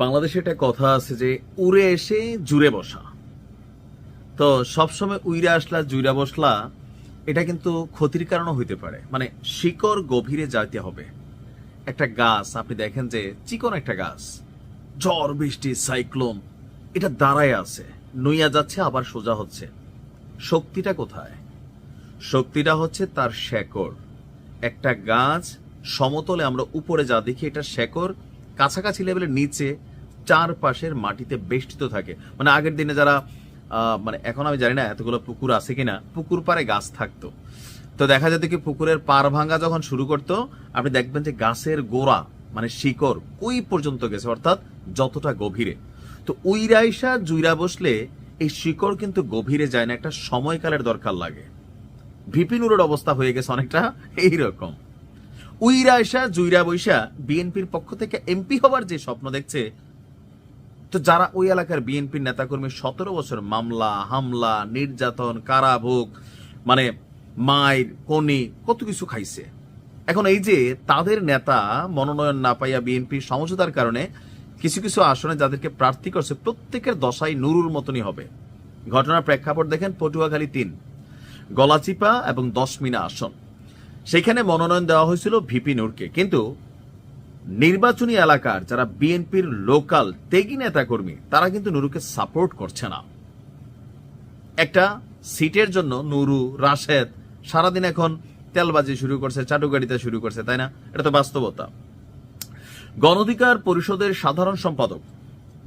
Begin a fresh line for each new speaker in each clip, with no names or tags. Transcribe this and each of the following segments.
বাংলাদেশে একটা কথা আছে যে উড়ে এসে জুড়ে বসা। তো সবসময় উইরে আসলা জুইরা বসলা, এটা কিন্তু ক্ষতির কারণও হইতে পারে। মানে শিকড় গভীরে যাইতে হবে। একটা গাছ আপনি দেখেন যে চিকন একটা গাছ, ঝড় বৃষ্টি সাইক্লোন এটা দাঁড়ায় আছে, নইয়া যাচ্ছে আবার সোজা হচ্ছে। শক্তিটা কোথায়? শক্তিটা হচ্ছে তার শেকড়। একটা গাছ সমতলে আমরা উপরে যা দেখি, এটা শেকড় কাছাকাছি লেভেলের নিচে চারপাশের মাটিতে বেষ্টিত থাকে। মানে আগের দিনে যারা মানে এখন আমি জানি না এতগুলো পুকুর আছে কিনা, পুকুর পাড়ে গাছ থাকতো, তো দেখা যেত কি পুকুরের পার ভাঙা যখন শুরু করতো, আপনি দেখবেন যে গাছের গোড়া মানে শিকড় ওই পর্যন্ত গেছে, অর্থাৎ যতটা গভীরে। তো উইরাইসা জুইরা বসলে এই শিকড় কিন্তু গভীরে যায় না, একটা সময়কালের দরকার লাগে। ভিপিনুরের অবস্থা হয়ে গেছে অনেকটা এইরকম। উইরা এসা জুইরা বৈশা বিএনপির পক্ষ থেকে এমপি হবার যে স্বপ্ন দেখছে, তো যারা ওই এলাকার বিএনপির নেতাকর্মী 17 বছর মামলা হামলা নির্যাতন কারাভোগ, মানে মায়ের কোনি কত কিছু খাইছে, এখন এই যে তাদের নেতা মনোনয়ন না পাইয়া বিএনপির সমঝোতার কারণে কিছু কিছু আসনে যাদেরকে প্রার্থী করছে প্রত্যেকের দশাই নুরুর মতনই হবে। ঘটনার প্রেক্ষাপট দেখেন, পটুয়াখালী 3 গলাচিপা এবং 10 মিনা আসন, সেখানে মনোনয়ন দেওয়া হয়েছিল ভিপি নূরকে, কিন্তু নির্বাচনী এলাকার যারা বিএনপির লোকাল তেগি নেতা কর্মী তারা কিন্তু নুরুকে সাপোর্ট করছে না। একটা সিটের জন্য নুরু রাশেদ সারাদিন এখন তেলবাজি শুরু করছে, চাটুকারিতা শুরু করছে, তাই না? এটা তো বাস্তবতা। গণঅধিকার পরিষদের সাধারণ সম্পাদক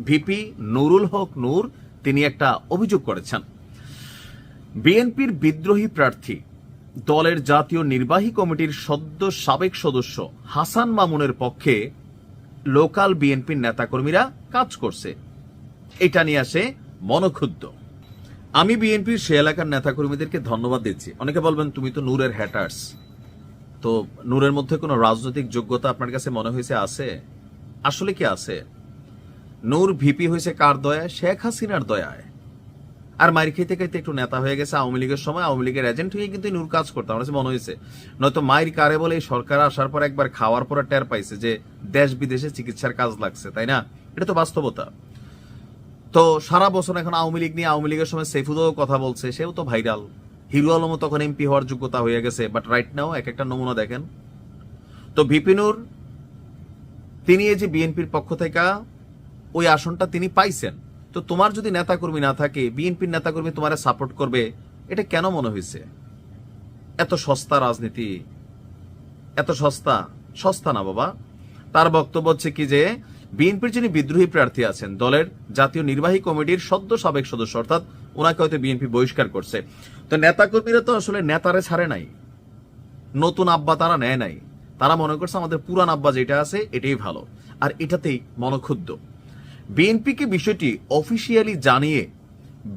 ভিপি নুরুল হক নূর তিনি একটা অভিযোগ করেছেন, বিএনপির বিদ্রোহী প্রার্থী দলের জাতীয় নির্বাহী কমিটির সাবেক সদস্য হাসান মামুনের পক্ষে লোকাল বিএনপির নেতাকর্মীরা কাজ করছে। এটা নিয়ে আসে মনক্ষুব্ধ। আমি বিএনপির সে এলাকার নেতাকর্মীদেরকে ধন্যবাদ দিচ্ছি। অনেকে বলবেন তুমি তো নূরের হ্যাটার্স, তো নূরের মধ্যে কোনো রাজনৈতিক যোগ্যতা আপনার কাছে মনে হয়েছে আছে? আসলে কি আছে? নূর ভিপি হয়েছে কার দয়ায়? শেখ হাসিনার দয়ায়। আর মায়ের খেতে খেতে একটু নেতা হয়ে গেছে আওয়ামী লীগের সময়, আওয়ামী লীগের এজেন্ট হয়ে কিন্তু নূর কাজ করতে আমার কাছে মনে হয়েছে। নয়তো মায়ের কারে বলে এই সরকার আসার পর একবার খাওয়ার পরে টের পাইছে যে দেশ বিদেশে চিকিৎসার কাজ লাগছে, তাই না? এটা তো বাস্তবতা। তো সারা বছর এখন আওয়ামী লীগ নিয়ে, আওয়ামী লীগের সময় সেফুদও কথা বলছে, সেও তো ভাইরাল। হিরো আলমও তখন এমপি হওয়ার যোগ্যতা হয়ে গেছে, বাট রাইট নাও এক একটা নমুনা দেখেন। তো ভিপিনুর তিনি এই যে বিএনপির পক্ষ থেকে ওই আসনটা তিনি পাইছেন, তো তোমার যদি নেতাকর্মী না থাকে, বিএনপির নেতাকর্মী তোমার সাপোর্ট করবে, এটা কেন মনে হয়েছে? এত সস্তা রাজনীতি, এত সস্তা? সস্তা না বাবা। তার বক্তব্য হচ্ছে কি যে বিএনপির যিনি বিদ্রোহী প্রার্থী আছেন দলের জাতীয় নির্বাহী কমিটির সাবেক সদস্য, অর্থাৎ ওনাকে হয়তো বিএনপি বহিষ্কার করছে। তো নেতাকর্মীরা তো আসলে নেতারে ছাড়ে নাই, নতুন আব্বা তারা নেয় নাই, তারা মনে করছে আমাদের পুরান আব্বা যেটা আছে এটাই ভালো, আর এটাতেই মনক্ষুব্ধ। বিএনপিকে বিষয়টি অফিসিয়ালি জানিয়ে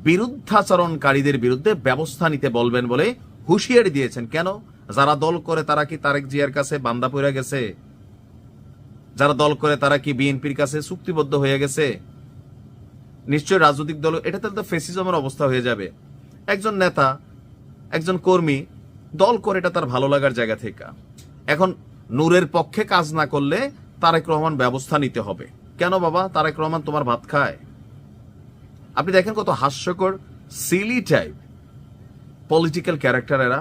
বিরুদ্ধাচরণকারীদের বিরুদ্ধে ব্যবস্থা নিতে বলবেন বলে হুঁশিয়ারি দিয়েছেন। কেন? যারা দল করে তারা কি তারেক জিয়ার কাছে বান্দা পড়ে গেছে? যারা দল করে তারা কি বিএনপির কাছে চুক্তিবদ্ধ হয়ে গেছে? নিশ্চয় রাজনৈতিক দল, এটা তো ফেসিজমের অবস্থা হয়ে যাবে। একজন নেতা, একজন কর্মী দল করে এটা তার ভালো লাগার জায়গা থেকে। এখন নূরের পক্ষে কাজ না করলে তারেক রহমান ব্যবস্থা নিতে হবে। কেন বাবা? তারেক রহমান তোমার ভাত খায়? আপনি দেখেন কত হাস্যকর সিলি টাইপ পলিটিক্যাল ক্যারেক্টার এরা।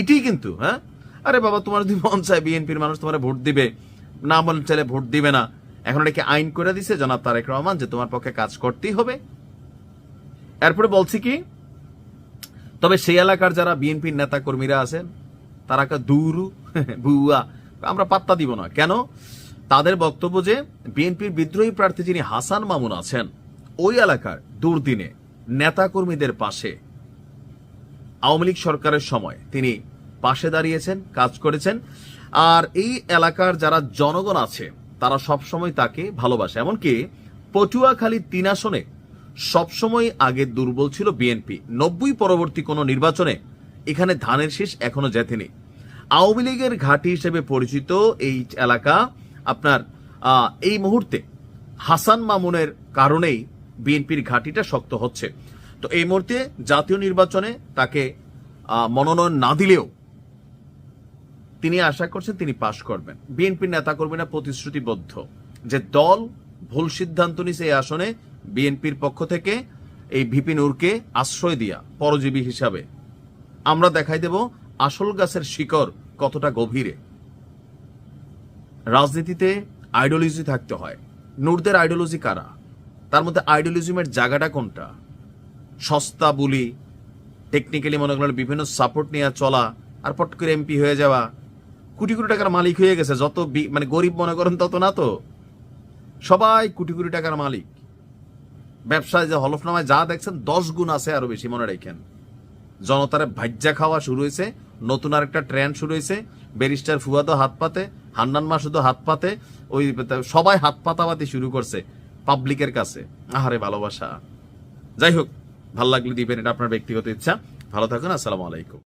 এটাই কিন্তু, হ্যাঁ, আরে বাবা তোমার যদি মন চায় বিএনপির মানুষ তোমার ভোট দিবে, না মন চাইলে ভোট দিবে না। এখন এটাকে আইন করে দিছে জনাব তারেক রহমান যে তোমার পক্ষে কাজ করতেই হবে। এরপরে বলছি কি, তবে সেই এলাকার যারা বিএনপির নেতা কর্মীরা আছেন তারা দুরু বুয়া, আমরা পাত্তা দিব না। কেন? তাদের বক্তব্য যে বিএনপির বিদ্রোহী প্রার্থী যিনি হাসান মামুন আছেন ওই এলাকার দুর্দিনে নেতা কর্মীদের পাশে আওয়ামী লীগ সরকারের সময় তিনি পাশে দাঁড়িয়েছেন, কাজ করেছেন। আর এই এলাকার যারা জনগণ আছে তারা সবসময় তাকে ভালোবাসে। এমনকি পটুয়াখালী 3 আসনে সবসময় আগে দুর্বল ছিল বিএনপি। 90 পরবর্তী কোন নির্বাচনে এখানে ধানের শীষ এখনো জেতেনি। আওয়ামী লীগের ঘাঁটি হিসেবে পরিচিত এই এলাকা আপনার এই মুহূর্তে হাসান মামুনের কারণেই বিএনপির ঘাঁটিটা শক্ত হচ্ছে। তো এই মুহূর্তে জাতীয় নির্বাচনে তাকে মনোনয়ন না দিলেও তিনি আশা করছেন তিনি পাশ করবেন। বিএনপির নেতাকর্মীরা প্রতিশ্রুতিবদ্ধ যে দল ভুল সিদ্ধান্ত নিছে এই আসনে বিএনপির পক্ষ থেকে এই ভিপি নূরকে আশ্রয় দিয়া পরজীবী হিসাবে। আমরা দেখাই দেব আসল গাছের শিকড় কতটা গভীরে। রাজনীতিতে আইডিওলজি থাকতে হয়। নূরদের আইডিওলজি কারা? তার মধ্যে আইডিওলজিমের জায়গাটা কোনটা? সস্তা বুলি, টেকনিক্যালি মনে করেন বিভিন্ন সাপোর্ট নিয়ে চলা, আর পট করে এমপি হয়ে যাওয়া, কোটি কোটি টাকার মালিক হয়ে গেছে। যত মানে গরিব মনে করেন তত না, তো সবাই কোটি কোটি টাকার মালিক। ব্যবসায় যে হলফনামায় যা দেখছেন 10 গুণ আছে আরো বেশি, মনে রাখেন। জনতারে ভাজ্যা খাওয়া শুরু হয়েছে, নতুন আরেকটা ট্রেন্ড শুরু হয়েছে। ব্যারিস্টার ফুয়াদো হাত পাতে, হান্নান মাসুদও হাত পাতে, ওই সবাই হাত পাতাপাতি শুরু করছে পাবলিকের কাছে। আহারে ভালোবাসা। যাই হোক, ভালো লাগলে দিবেন, এটা আপনার ব্যক্তিগত ইচ্ছা। ভালো থাকুন, আসসালামু আলাইকুম।